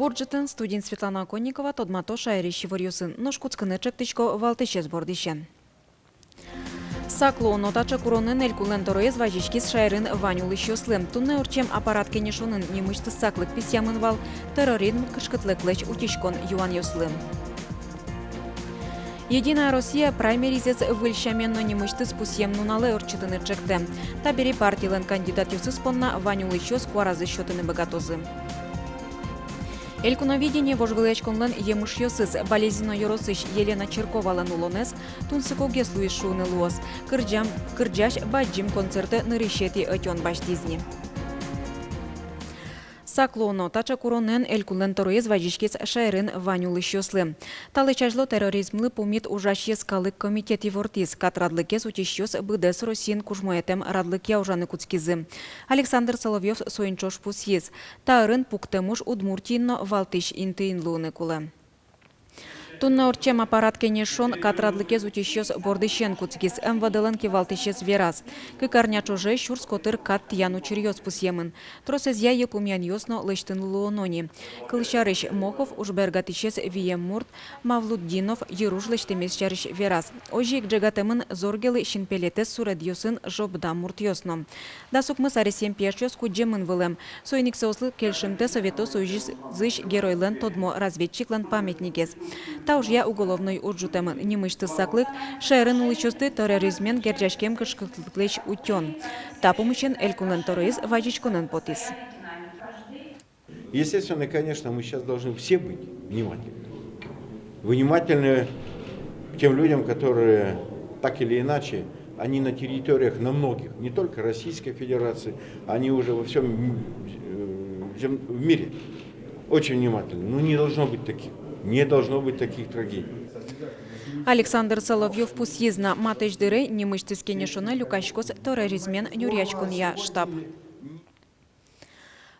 Борджетен студент Светлана Конникова тодмато шайрищи варюсын, но шкуцканычек тычко валтыщез бордище. Сакло нотача куронын элькулен тороез вазичкис шайрын ванюлы щослым. Тунне урчем аппарат кенешонын немышты саклык писямын вал терроризм кышкытлыклыч утишкон юан йослым. Единая Россия праймеризец выльщаменно немышты спусьем нуналы урчытыны чекте. Табери партийлен кандидат юсыз понна ванюлы щос куаразы счетыны богатозы. Элькуновидение вожгылечконлен емыш йосыз болезненно yorosыш Елена Черковален улонес тунсыкоге слуишуны луос. Кырджаш баджим концерты нырышети өтен баштизни. Саклоно тача куронен элькулен тороез вазичкис шайрын ванюлы щослы. Талычажло терроризмлы пумит ужащес калык комитети вортис, катрадлыкес утищос быдес Россиин кужмоетем радлыке ужаны куцкизы. Александр Соловьев соинчош пусьез. Таырын пуктемуш удмуртинно валтыш интыинлуны кулы. Тунна урчем аппарат кенешон катрадлыкез утищос бордыщен куцкиз МВДлен кивалтыщез вераз. Кыкарняч уже щурс котыр кат тияну черьез пусьемын. Тросез я епумян йосно лыштын луонони. Кылшарыш Мохов ужбергатыщез вием мурт, Мавлуддинов еруж лыштемес чарыш вераз. Ожик джегатемын зоргелы шинпелетес суред йосын жобда мурт йосно. Дасукмыс аресем пешьос куджемын вылем. Сойниксослы кельшимте совето союзис зыш геройлен тодмо разведчиклен памятникез. Таужья уголовной уджутемын немышты саклык, шайрын улычосты терроризмен герджашкем кышкытлыклыч утен. Тапумычен элькунен террориз вазичкунен потис. Естественно, конечно, мы сейчас должны все быть внимательны. Внимательны к тем людям, которые так или иначе, они на территориях на многих, не только Российской Федерации, они уже во всем мире. Очень внимательны. Но не должно быть таких. Не должно быть таких трагедий. Александр Соловьев пусьезна матыш дыры немыштыз кенешоны люкашкос терроризмен нюрячкунья штаб.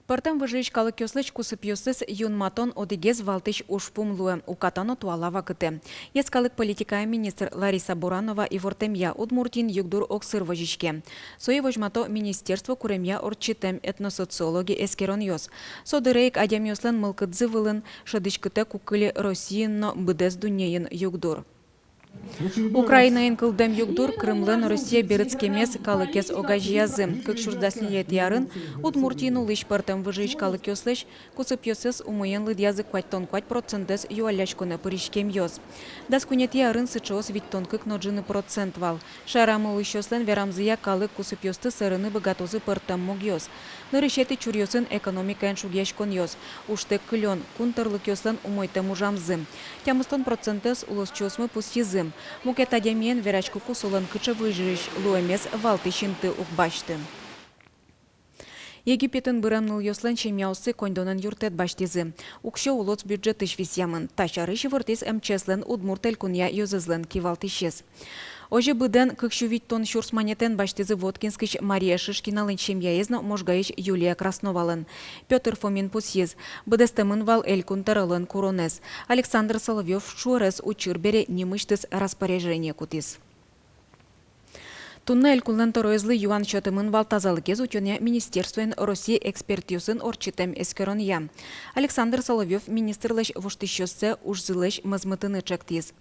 Партем выжиж калык йослыч кусып йосыз юн матон одигез валтыш ушпумлуэ укатано туалава кыте. Ес калык политикая министр Лариса Буранова и вортемья удмуртин югдур оксыр вожишке. Сое вожмато министерство куремья орчитем этносоциологи эскерон йос. Содырейк адям йослен мылкыдзы вылын шадышкыте кукыле Россиинно быдез дунейын югдур. Украина инкылдем югдур Крымлен Россия берецкемес калыкес огажьязы. Как шурдаслиет ярын, удмуртину лишь партем выжиж калык йослеш, кусып йосес умоен лыд язык квать 5% юаляшкуне пыришкем йос. Даскунет ярын сычос ведь тонкык ноджины процент вал. Шарамы лишь йослен верамзыя калык кусып йосты сырыны богатозы партем мог йос. Нырышеты чурьосын экономикаен шугяшкон йос. Уштек клен, кунтерлык йослен умойтем ужамзы. Тямыстон процентес улос чосмы пусьезы. Мукет адемиен верачку кусулан кыча выжириш луэмес валтышинты укбашты. Египетын бырамныл йослен чемяусы кондонан юртет баштизы. Укшо улоц бюджетыш висямын. Ташарыш вортис МЧСлен удмуртель кунья йозызлен кивалтышез. Оже быден кыкшувить тон щурс манетен баштизы Воткинскич Мария Шишкиналын чемьяезно можгаиш Юлия Красновалын. Петр Фомин пусьез. Быдестемын вал элькун таралын куронез. Александр Соловьев шуарез учирбере немыштыз распоряжение кутис. Тунна элькулнен тороезлы юан чотымын вал тазалыкез утёне министерствен России экспертиусын орчитем эскерон я. Александр Соловьев министрлыш воштыщёсце ужзылыш мызмытыны чектиз.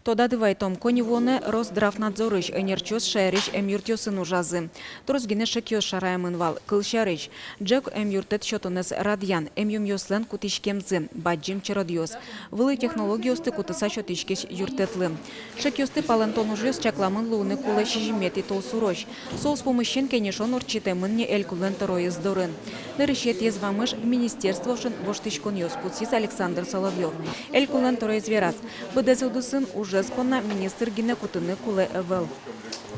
Тода дывай том коневоне Росздравнадзорыш энерчёс шайрыш эмюртёсын ужазы. Трозгине шекёс шараймын вал кылшарыш. Джек эмюртет чотонес радьян эмюм йослен кутишкемзы баджим чародиос. Вылы технологиосты кутыса чотишкеш юртетлы. Шекёсты палантон ужёс чакламын луны кулы шижимети толсурош. Сол с помощью кенешон орчитемын не элькулен тороез дорын. Нырышет езвамыш министерство шын воштышкон йоспутсис Александр Соловьев. Элькулен тороез вераз. Быдезылдысын уже спонна министр гине кутыны кулы эвел.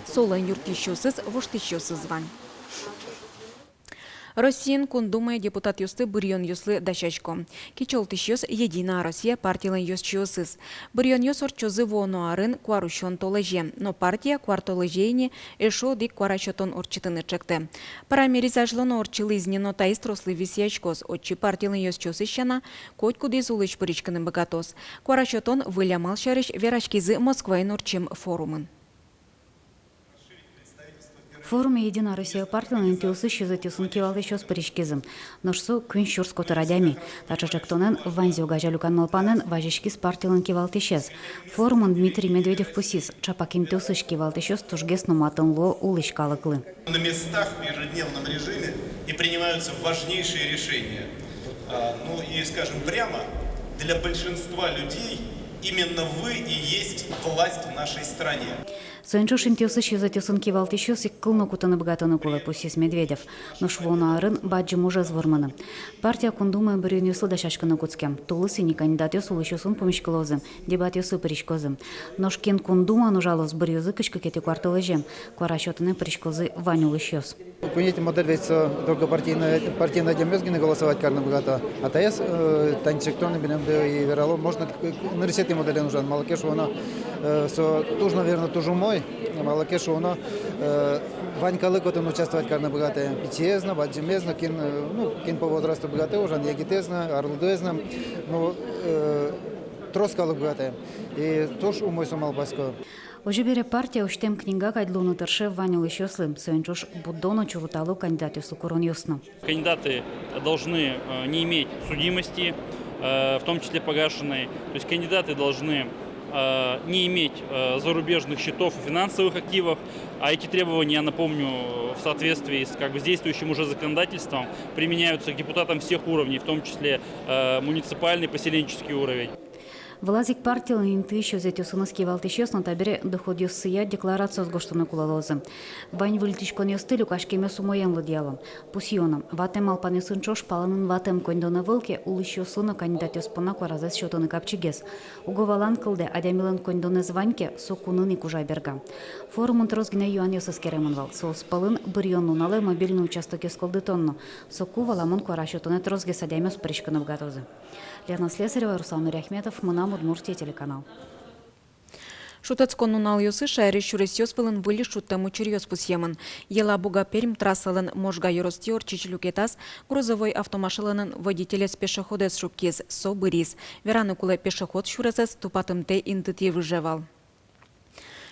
Солын юртищосыз воштыщосыз звань. Россиин кундумая депутат юсты бырьон юслы дачачко. Кичолтыш йос Единая Россия партиялен йос чиосыз. Бырьон йос орчозы воноарын куарущон толеже, но партия куартолежейне эшо дик куарачотон орчитыны чекте. Парамеризажлон орчилы изнено таис трослы висячкос, отчи партиялен йос чосыщана, коть кудез улыч пыричканы богатос. Куарачотон вылямал шарыш верачкизы Москваин орчим форумын. Форуме «Единая Россия» партияның интелсы шизетесун кивалды шос перешкезім. Ношсу күн шурс котырадями. Тачачактонен Ванзио Гажалюкан Малпанен важишкиз партиялын кивалды шез. Форумын Дмитрий Медведев пусис. Чапак интелсы кивалды шос тужгес нуматын ло улышкалыклы. На местах в ежедневном режиме и принимаются важнейшие решения. Ну и скажем прямо, для большинства людей именно вы и есть власть в нашей стране. Соенчош интелсы шизетесун кивалды шос иккылны кутаны бгатаны кулы пусис Медведев. Ношвона арын баджи мужа зворманы. Партия кундумы бірінюслы да шашканы куцкем. Тулы сини кандидат ёс улышосын помешкалозым. Дебат ёсы перешкозым. Ношкен кундума нужалос бірюзы кышкы кети кварталы жем. Кварашотыны перешкозы Ваню лышёс. Понятие модель ведь только партийная демезгины голосовать карна богата. А ТС танчектоны бинем и верало можно нарисеть модели нужен. Малакешу она тоже наверное тоже мой. Малакешу она Ванька лыкотом участвовать карна богатая. Пятиезна, баджимезна, кин по возрасту богатый уже ягитезна, орлдезна, ну троска богатая. И тоже умой сумал баско. Уже бере партия уштем книга кайдлуну терше Ваню лышёслым. Соенчош буддону чуруталу кандидату сукурон ёсна. Кандидаты должны не иметь судимости, в том числе погашенной. То есть кандидаты должны не иметь зарубежных счетов и финансовых активов, а эти требования, я напомню, в соответствии с с действующим уже законодательством применяются к депутатам всех уровней, в том числе муниципальный, поселенческий уровень. Влазик партиялын инты шөзетесуныз кивалты шёс, но табире доход ёссыя декларация сгоштаны кулалозы. Вань выльтишкон ёсты люкашкеме сумоенлы диалом. Пусионом, ватем алпаны сынчош паланын ватем кондона вылке улыш ёсуны кандидат ёспона кваразес шотаны капчигес. Уговалан кылды адямилын кондоны званьке сокунын икужа берга. Форумын трозгине юан ёсыз керемынвал. Соос палын бырьоннуналы мобильный участок ёскылды тонну. Соку валамын кварашотаны трозгес адямёс пришканы вгатозы. Лена Слесарева, Руслан Нуряхметов, Мунам, Удмуртия, телеканал. Шутецкон нунал ёсы шайры шурес вылын выли шуттему чурьёс пусьемын. Ела буга перм трассалын можга юростиор чичлюкетас, грузовой автомашиланын водителес пешеходес шубкез со бырис. Вераны куле пешеход шуресес тупатымте интыти выжевал.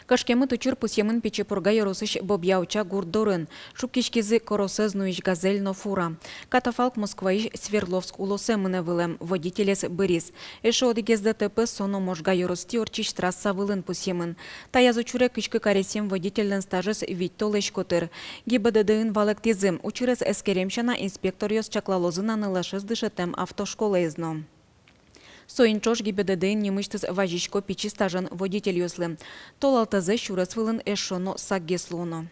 Кашкемы тучур пусьемын пече пурга yorosыш бобьяуча гурдорын. Шубкишкизы коросезнуиш газель но фура. Катафалк Москваиш Свердловск улосемыне вылем водителес бырис. Эшо одигез ДТП соно можга yorosти орчиш трасса вылын пусьемын. Таязу чуре кышкы каресем водительден стажес виттолеш котыр. ГИБДДын валектизым. Учурес эскеремшана инспектор ёс чаклалозына нылашыз дышетем автошкола изно. Соинчош ГИБДДын немыштыз важишко пичи стажан водитель ёслы. Толалтазе шурес вылын эшоно саггеслуно.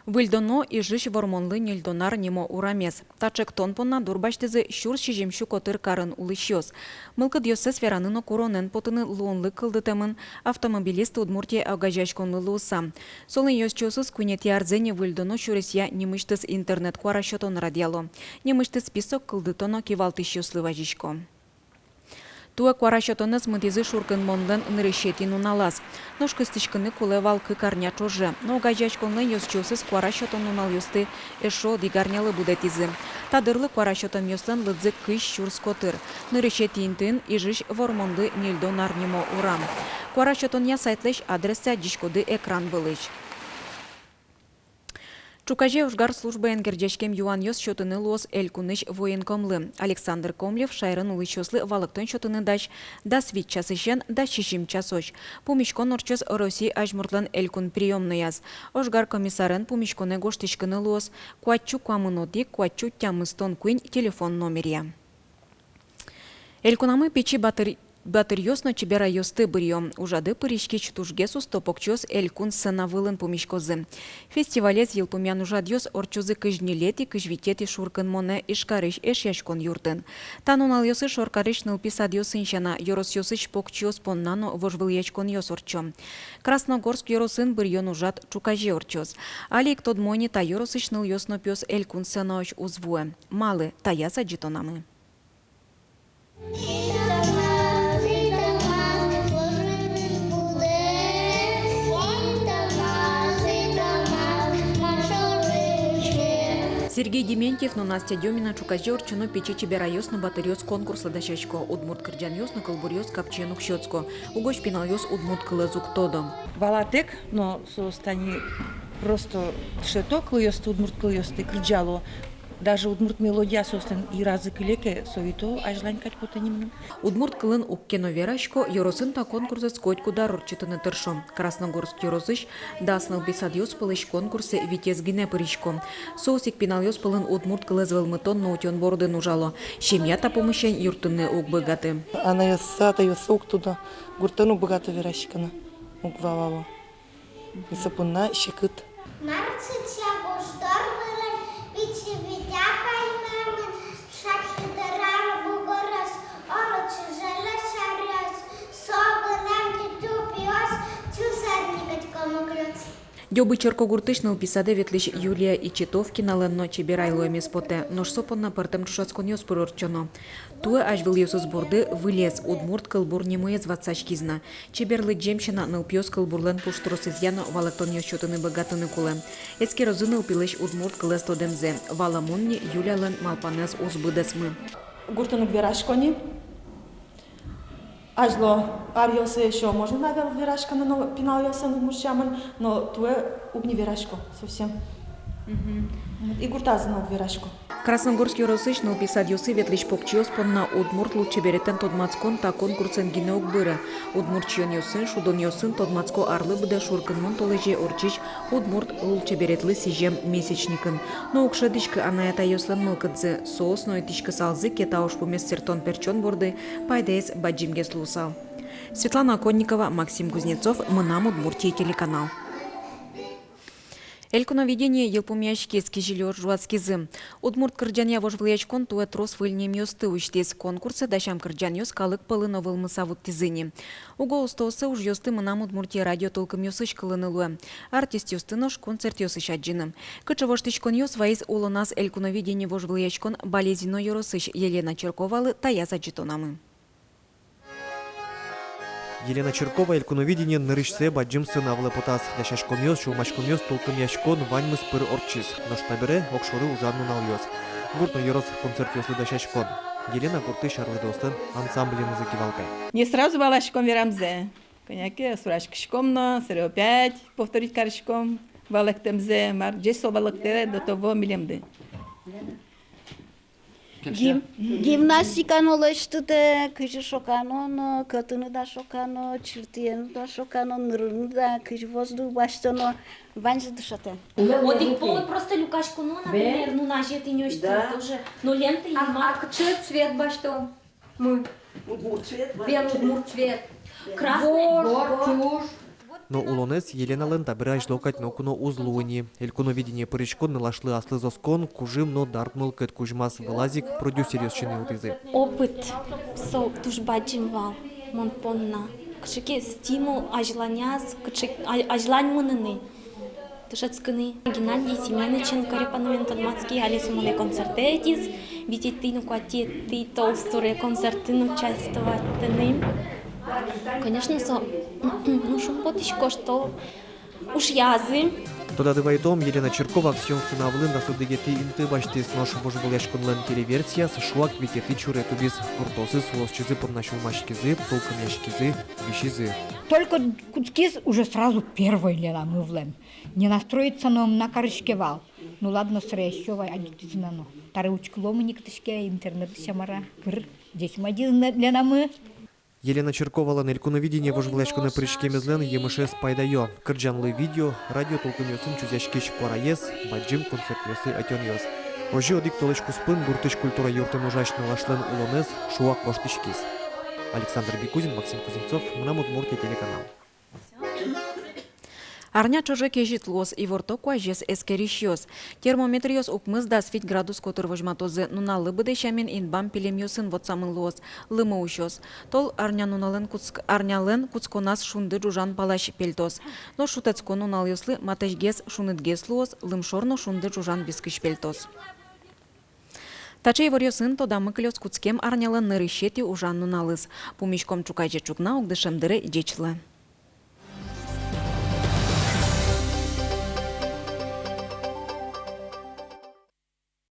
Выльдоно и жиш вормонлы нильдонар немо урамес. Тачек тонпонна дурбаштызы шур шижемшу котыр карын улышёс. Мылкыд ёсес вераныно коронен потыны луонлы кылдытемын автомобилист Удмуртия агажашконлы луса. Солын ёсчосыз кунети арзене выльдоно шуресья немыштыз интернет куарашотон радиало. Немыштыз список кылдытоно кивалтышёслы важишко. Туа кварашотоныз мытизы шуркын монден нырышетин уналас. Ношкыстышкыны кулевал кыкарня чоже. Но гажачконлы ёсчосыз кварашотон унал ёсты эшо дигарнялы будетизы. Тадырлы кварашотон ёслен лыдзы кыш шурс котыр. Нырышетин и жиш вормонды нильдонар немо урам. Кварашотон я сайтлеш адреса дишкоды экран былыш. Чукаже ужгар служба энгердешкем юан ёс шотыны лос элькуныш военкомлы. Александр Комлев шайрын улычослы валыктон шотыны даш да свит часышен да шишим часоч. Пумишкон орчос России ажмуртлан элькун приемный яз. Ожгар комиссарен пумишконе гоштышкыны лос куачу куамыноди куачу тямыстон куин телефон номерия. Элькунамы печи Батырьёсно чебера ёсты бырьём. Ужады пыришки чтужгесу стопокчос элькун сына вылын пумишкозы. Фестивалец елпумян ужадьёс орчозы кыжнилети кыжвитети шуркын моне ишкарыш эшяшкон юртын. Танунал ёсы шоркарыш нылписад ёсыншана ёрос ёсыш покчос поннано вожвыльячкон ёс орчо. Красногорск ёросын бырьён ужат чукаже орчос. Алик тодмони та ёросыш ныл ёсно пёс элькун сына оч узвуэ. Малы таяса джитонамы. Сергей Дементьев, но Настя Демина, Чукаже орчуно печи чеберайос батырьос конкурса дашечко, Удмурт кырджаньос на колбурьос капченук щёцко, угоч пинальос Удмурт кылазук тодо. Валатек, но состани Просто шеток лоёсты, удмурт лоёсты, крыджало. Даже удмурт мелодия состен и разык леке, совито ажлань кать потанимным. Удмурт кылын уккено верашко, йоросын та конкурсы скотьку дарор читаны тыршо. Красногорск йорозыш, дасныл бесад йоспылыш конкурсы витез гине пыришко. Соусик пинал йоспылын удмурт кылызвыл мытон наутен бордын ужало. Шемьята помощень юртынны ук богаты. Она ясата, ясок туда, гуртану богато верашкана, угвавала. И сапуна щекыт. Дёбы черкогуртышныл писаде ветлиш Юлия Ичетовкина ленно чебирайло меспоте, нож сопонна партем чушацкон йоспорорчоно. Туе ажвил йосус борды вылез удмурт кылбур немуе звацачкизна. Чеберлы джемщина нылпьёс кылбурлен пуштросызьяно валактон йощотыны богатыны куле. Эцке розыныл пилеш удмурт кылес тодемзе. Валамунни Юлиялен малпанес узбыдесмы. Гуртанук верашкони. Ажло, арьосе еще можно навел верашка, но пинал ясен мужчаман, но туе угни верашко совсем. И гуртазан верашко. Красногорский розышныл писад йосы ветлиш покчиос понна удмурт лучше беретен тодмацкон та конкурсен гинеок быра. Удмуртчион йосын, шудон йосын тодмацко арлы быда шуркын мон толеже орчич удмурт лучше беретлы сижем месячникын. Но укшадышка анаята йослен мылкадзе, соос нойтишка салзы кета уж поместертон перчон борды, пайдес баджимге слусал. Светлана Конникова, Максим Кузнецов, мы нам Удмуртия телеканал. Элькуновидение елпумяшки скижелер жуацкизы. Удмурт кырджан явож влиячкон туэ трос выльнем ёсты уштес конкурсы дашам кырджан ёс калык пылы новыл мысавут тизыни. Уго устосы уж ёсты мынам Удмуртия радио толком ёсыш кылынылуэ. Артист ёсты нож концерт ёсыш аджины. Кычевош тичкон ёс ваиз улонас элькуновидение вож влиячкон болезино ёросыш Елена Черковалы тая зачитонамы. Елена Черкова элькуновидение нырышсе баджимсы навлы потас. Дашашкомьёс, шулмашкомьёс, толкомьяшкон, ваньмыс пыр орчис. Нож табире окшоры ужанну нальёс. Гуртно ёрос концерт ёслы дашашкон. Елена гурты шарлыдостын ансамблин закивалпе. Не сразу валашком верамзе. Коняки, сурашкишкомно, сыры опять повторить карышком. Валактемзе, мар джесо валакте до того милемды. Гимнастикано лештуде, кыжы шокано, катыны да шокано, чиртиены да шокано, нырыны да, кыжы воздух баштано, ваньзы дышате. Один повод просто люкашку, ну, например, ну, на жет и не тоже, но ленты и мак. А что цвет башту? Мы. Белый удмурт цвет. Красный. Но улонес Елена лен табира ждокать нокуно узлуни. Элькуновидение пырычкон налашлы аслы заскон, кужим но дартнул кэт кужмас вылазик, продюсер ёсчины утызы. Опыт со тужбаджим вал, монпонна. Кшики стимул ажланяс, ажлань мыныны. Тышацканы. Геннадий Семеновичен, Карипановентон Мацкий, Алисумове концертетис, видеть ты, ну, ты толстые концерты, ну, участвовать, конечно, ну, шум потишко, что уж язы. Тода дывайтом Елена Черкова аксион сынавлын да судыгети инты баштис нож вожбуляшкунлен телеверсия шуак витети чуре тубис куртосы суосчизы порнашулмашкизы, толкомяшкизы, вишизы. Только куцкиз уже сразу первой Лена мывлем. Не настроиться нам на карышкевал. Ну ладно, срещова, а не знано. Тарыучкломы никтышке, интернет шамара. Здесь мадин Лена мы. Елена Черкова лен элькуновидение вожвлешкуны прышкемезлен емыше спайдайо. Кырджанлы видео, радио толкымёсын чузяшкиш пораез, баджим концерт ёсы атён ёс. Ожи одик толышку спын буртыш культура юртын ужашны лашлен улонез шуак воштышкиз. Александр Бекузин, Максим Кузнецов, Мнам Удмуртия телеканал. Арня чоже кежит лос и ворто куажес эскерищёс. Термометр ёс укмыз да свить градус котыр вожматозы. Нуна лыбыды шамен инбам пилем ёсын вот самын лос. Лымы ущёс. Тол арня нунален куцконас шунды жужан палаш пельтос. Но шутецко нунал ёслы матешгес шуныдгес лос, лымшорно шунды жужан бискыш пельтос. Тачей ворёсын тода мыклёс куцкем арнялан нырышети ужан нуналыз. Пумишком чукайже чукна огдышемдыры жечлы.